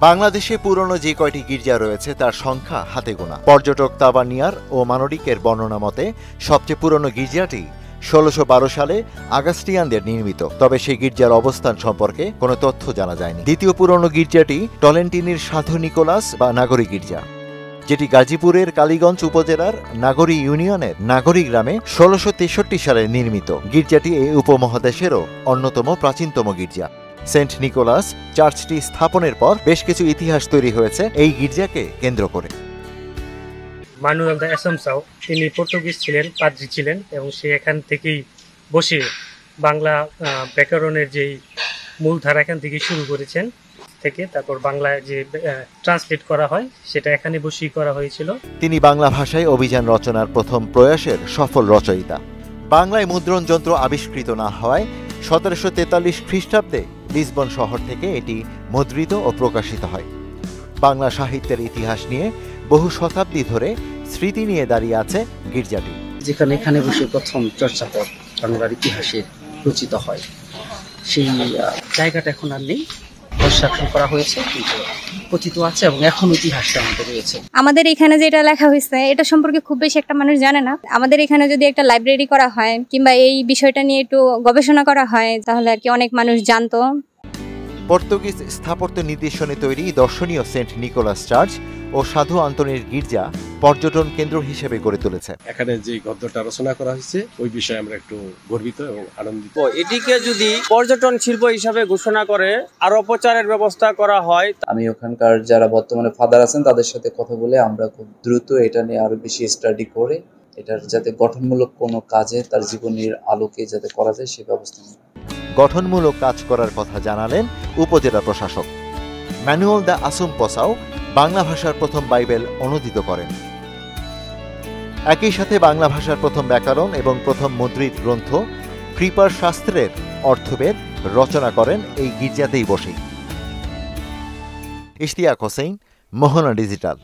বাংলাদেশে পুরনো যে কয়টি গির্জা রয়েছে তার সংখ্যা হাতে গোনা। পর্যটক তাবানিয়ার ও মানরিকের বর্ণনা মতে সবচেয়ে পুরনো গির্জাটি ১৬১২ সালে আগাস্টিয়ানদের নির্মিত। তবে সেই গির্জার অবস্থান সম্পর্কে কোনো তথ্য জানা যায়নি। দ্বিতীয় পুরনো গির্জাটি টলেন্টিনির সাধু নিকোলাস বা নাগরী গির্জা, যেটি গাজীপুরের কালীগঞ্জ উপজেলার নাগরী ইউনিয়নের নাগরী গ্রামে ১৬৬৩ সালে নির্মিত। গির্জাটি এই উপমহাদেশেরও অন্যতম প্রাচীনতম গির্জা। সেন্ট নিকোলাস চার্চটি স্থাপনের পর বেশ কিছু ইতিহাস তৈরি হয়েছে এই গির্জাকে কেন্দ্র করে। মানুয়েল দা অ্যাসামসাও তিনি পর্তুগিজ ছিলেন, পাদ্রী ছিলেন, এবং সে এখান থেকেই বসে বাংলা ব্যাকরণের যেই মূলধারা এখান থেকে শুরু করেছেন থেকে তারপর বাংলায় যে ট্রান্সলেট করা হয় সেটা এখানে বসেই করা হয়েছিল। তিনি বাংলা ভাষায় অভিযান রচনার প্রথম প্রয়াসের সফল রচয়িতা। বাংলায় মুদ্রণ যন্ত্র আবিষ্কৃত না হওয়ায় ১৭৪৩ খ্রিস্টাব্দে লিসবন শহর থেকে এটি মুদ্রিত ও প্রকাশিত হয়। বাংলা সাহিত্যের ইতিহাস নিয়ে বহু শতাব্দী ধরে স্মৃতি নিয়ে দাঁড়িয়ে আছে গির্জাটি। যেখানে এখানে বসে প্রথম চর্চাপদ বাংলার ইতিহাসের রচিত হয়, সেই জায়গাটা এখন আর নেই, কনস্ট্রাকশন করা হয়েছে, কিন্তু কথিত আছে এবং এখন ইতিহাসটা আমাদের রয়েছে। আমাদের এখানে যেটা লেখা হয়েছে এটা সম্পর্কে খুব বেশি একটা মানুষ জানে না। আমাদের এখানে যদি একটা লাইব্রেরি করা হয় কিংবা এই বিষয়টা নিয়ে একটু গবেষণা করা হয় তাহলে আর কি অনেক মানুষ জানতো। পর্তুগিজ স্থাপত্য নিদর্শনে তৈরি দর্শনীয় সেন্ট নিকোলাস চার্চ ও সাধু আন্তনির গির্জা পর্যটন কেন্দ্র হিসেবে গড়ে তুলেছে। এখানে যে গদ্যটা রচনা করা হয়েছে ওই বিষয়ে আমরা একটু গর্বিত এবং আনন্দিত। এটিকে যদি পর্যটন শিল্প হিসাবে ঘোষণা করে আরো প্রচারের ব্যবস্থা করা হয়। আমি ওখানকার যারা বর্তমানে ফাদার আছেন তাদের সাথে কথা বলে আমরা খুব দ্রুত এটা নিয়ে আরো বেশি স্টাডি করে এটার যাতে গঠনমূলক কোনো কাজে তার জীবনের আলোকে যাতে করা যায় সে ব্যবস্থা নেব। গঠনমূলক কাজ করার কথা জানালেন উপজেলা প্রশাসক। ম্যানুয়েল দা আসুমপসাও বাংলা ভাষার প্রথম বাইবেল অনুদিত করেন। একই সাথে বাংলা ভাষার প্রথম ব্যাকরণ এবং প্রথম মুদ্রিত গ্রন্থ কৃপার শাস্ত্রের অর্থবেদ রচনা করেন এই গির্জাতেই বসেই। ইশতিয়াক হোসেন, মোহনা ডিজিটাল।